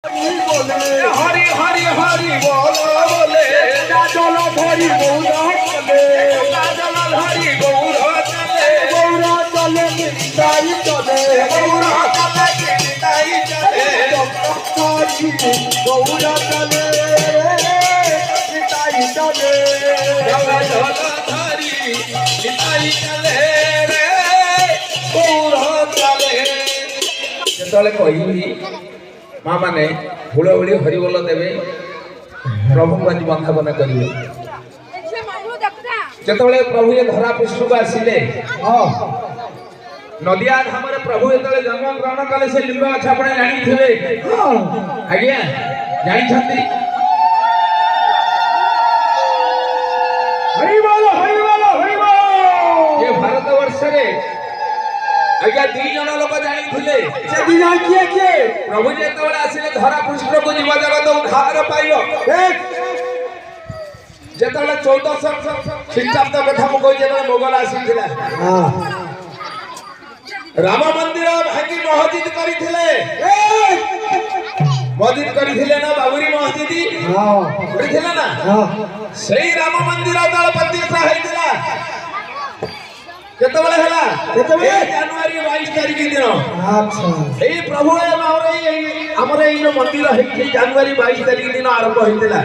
हरि हरि हरि बोल बोले जल धरी गौरा चले जल धरी गौरा चले गौरा चले निताई चले गौरा चले निताई चले गौरा चले निताई चले जल धरी निताई चले रे गौरा चले जेतले कहिली माँ माने हुड़ हुड़ी हरिबोल देवे प्रभु को आज बंधापना करेंगे जिते प्रभु ये धरा पृष्ठ को आसिले नदिया धाम प्रभु जो जन्म ग्रहण कले से लिंब गछ आप जानी आज्ञा जानी ये भारत वर्ष रे आज्ञा दी जन लोक जानी प्रभु जो आसिले धरा पृष्ठ को जीव जगत उद्धार पाइब जो 1400 ख्रीष्टाब्द कथा मुझे मोगल आसी राम मंदिर भांगी मस्जिद करते ना बाबुरी मस्जिद ना से राम मंदिर दल प्रतिष्ठा होता जनवरी 22 तारीख दिन प्रभु आमर मंदिर जनवरी 22 तारीख दिन आरंभ होता।